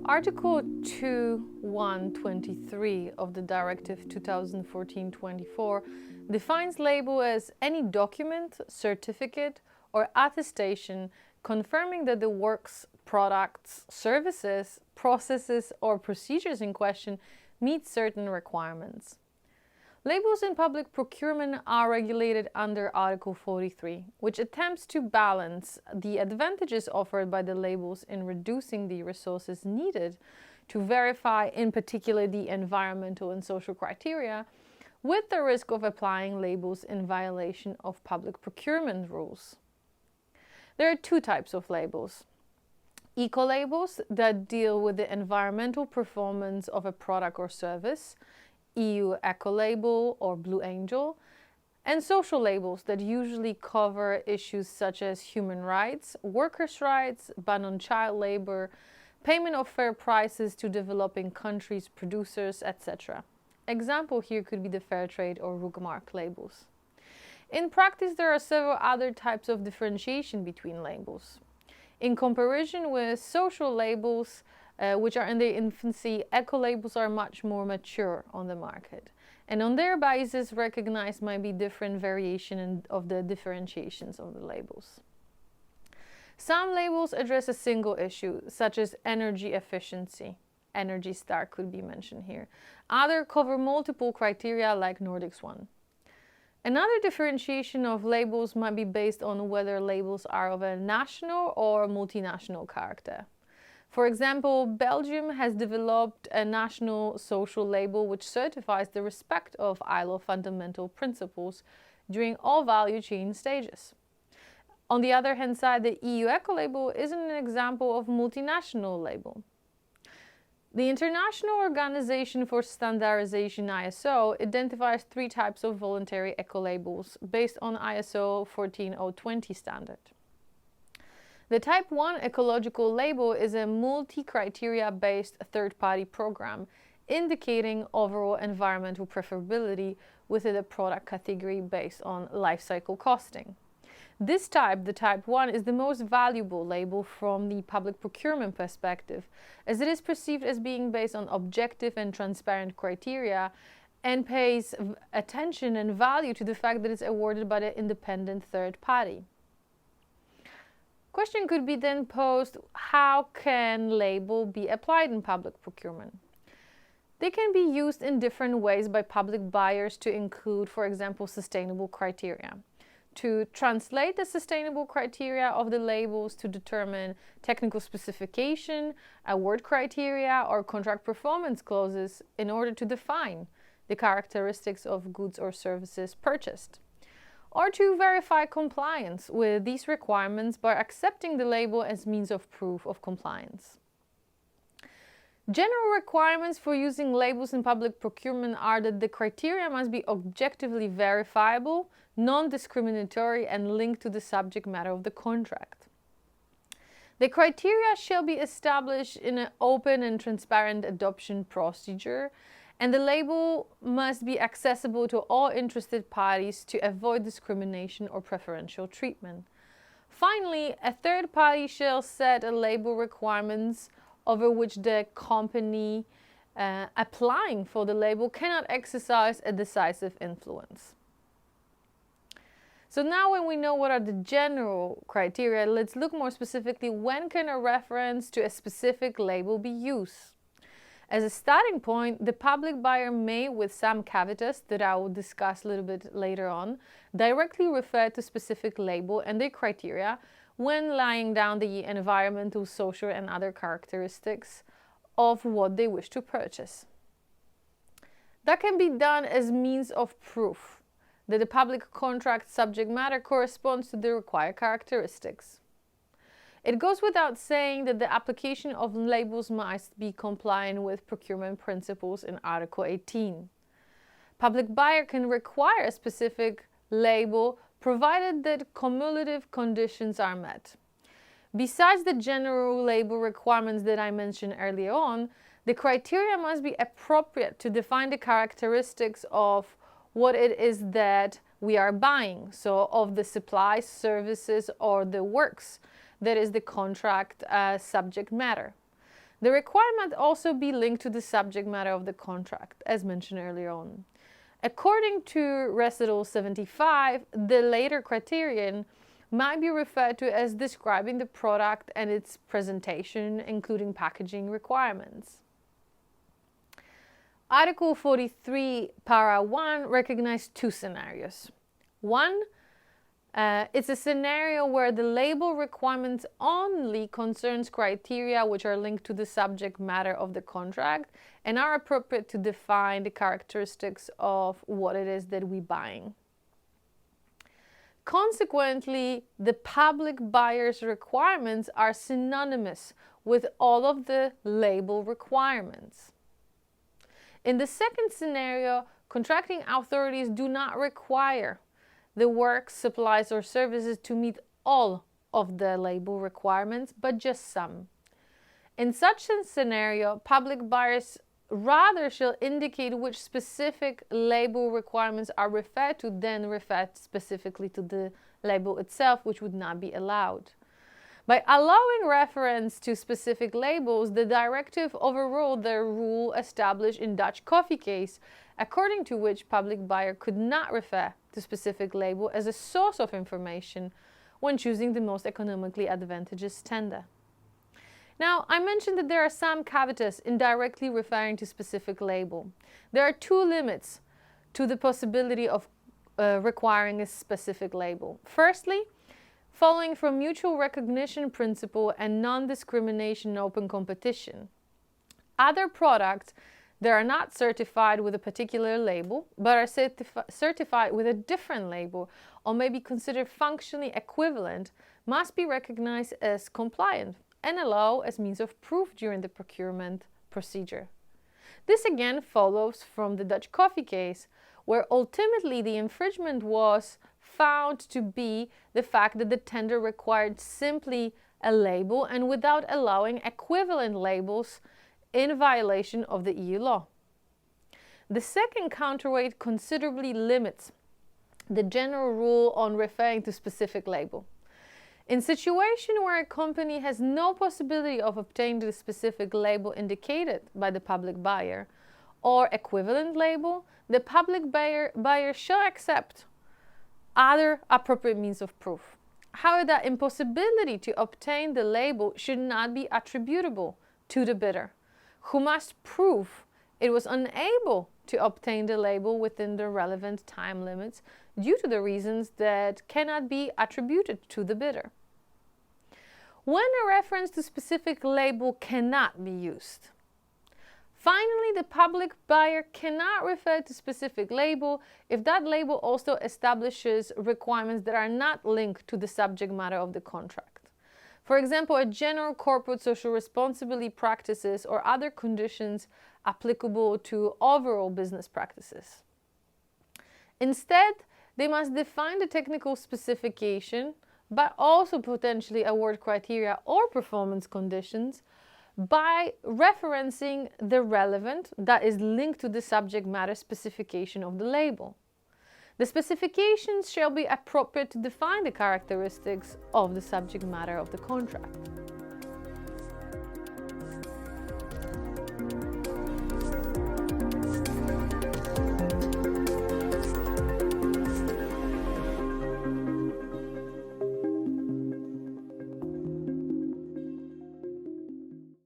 Article 2.1.23 of the Directive 2014-24 defines label as any document, certificate, or attestation confirming that the works, products, services, processes, or procedures in question meet certain requirements. Labels in public procurement are regulated under Article 43, which attempts to balance the advantages offered by the labels in reducing the resources needed to verify, in particular, the environmental and social criteria, with the risk of applying labels in violation of public procurement rules. There are two types of labels. Eco-labels that deal with the environmental performance of a product or service, EU Eco-label or Blue Angel, and social labels that usually cover issues such as human rights, workers' rights, ban on child labor, payment of fair prices to developing countries' producers, etc. Example here could be the Fairtrade or Rugmark labels. In practice, there are several other types of differentiation between labels. In comparison with social labels, which are in their infancy, eco-labels are much more mature on the market. And on their basis, recognized might be different variation of the differentiations of the labels. Some labels address a single issue, such as energy efficiency. Energy Star could be mentioned here. Others cover multiple criteria like Nordics One. Another differentiation of labels might be based on whether labels are of a national or multinational character. For example, Belgium has developed a national social label which certifies the respect of ILO fundamental principles during all value chain stages. On the other hand side, the EU Eco-label isn't an example of multinational label. The International Organization for Standardization ISO identifies three types of voluntary eco-labels based on ISO 14020 standard. The Type 1 ecological label is a multi-criteria-based third-party program indicating overall environmental preferability within a product category based on life cycle costing. This type, the Type 1, is the most valuable label from the public procurement perspective, as it is perceived as being based on objective and transparent criteria and pays attention and value to the fact that it's awarded by an independent third party. Question could be then posed, how can label be applied in public procurement? They can be used in different ways by public buyers to include, for example, sustainable criteria, to translate the sustainable criteria of the labels to determine technical specification, award criteria, or contract performance clauses in order to define the characteristics of goods or services purchased, or to verify compliance with these requirements by accepting the label as means of proof of compliance. General requirements for using labels in public procurement are that the criteria must be objectively verifiable, non-discriminatory, and linked to the subject matter of the contract. The criteria shall be established in an open and transparent adoption procedure, and the label must be accessible to all interested parties to avoid discrimination or preferential treatment. Finally, a third party shall set a label requirements over which the company applying for the label cannot exercise a decisive influence. So now when we know what are the general criteria, let's look more specifically when can a reference to a specific label be used. As a starting point, the public buyer may, with some caveats that I will discuss a little bit later on, directly refer to specific label and their criteria when laying down the environmental, social, and other characteristics of what they wish to purchase. That can be done as means of proof that the public contract subject matter corresponds to the required characteristics. It goes without saying that the application of labels must be compliant with procurement principles in Article 18. Public buyer can require a specific label provided that cumulative conditions are met. Besides the general label requirements that I mentioned earlier on, the criteria must be appropriate to define the characteristics of what it is that we are buying, so of the supplies, services, or the works that is the contract subject matter. The requirement also be linked to the subject matter of the contract, as mentioned earlier on. According to Recital 75, the later criterion might be referred to as describing the product and its presentation, including packaging requirements. Article 43, Para 1 recognizes two scenarios. One, it's a scenario where the label requirements only concerns criteria which are linked to the subject matter of the contract and are appropriate to define the characteristics of what it is that we're buying. Consequently, the public buyer's requirements are synonymous with all of the label requirements. In the second scenario, contracting authorities do not require the works, supplies, or services to meet all of the label requirements, but just some. In such a scenario, public buyers rather shall indicate which specific label requirements are referred to than refer specifically to the label itself, which would not be allowed. By allowing reference to specific labels, the directive overruled the rule established in Dutch coffee case, according to which public buyer could not refer to specific label as a source of information when choosing the most economically advantageous tender. Now, I mentioned that there are some caveats in directly referring to specific label. There are two limits to the possibility of requiring a specific label. Firstly, following from mutual recognition principle and non-discrimination open competition. Other products that are not certified with a particular label, but are certified with a different label or may be considered functionally equivalent, must be recognized as compliant and allow as means of proof during the procurement procedure. This again follows from the Dutch coffee case, where ultimately the infringement was found to be the fact that the tender required simply a label and without allowing equivalent labels in violation of the EU law. The second counterweight considerably limits the general rule on referring to specific label. In situation where a company has no possibility of obtaining the specific label indicated by the public buyer or equivalent label, the public buyer shall accept other appropriate means of proof. However, that impossibility to obtain the label should not be attributable to the bidder, who must prove it was unable to obtain the label within the relevant time limits due to the reasons that cannot be attributed to the bidder. When a reference to specific label cannot be used. Finally, the public buyer cannot refer to specific label if that label also establishes requirements that are not linked to the subject matter of the contract. For example, a general corporate social responsibility practices or other conditions applicable to overall business practices. Instead, they must define the technical specification, but also potentially award criteria or performance conditions by referencing the relevant, that is linked to the subject matter specification of the label. The specifications shall be appropriate to define the characteristics of the subject matter of the contract.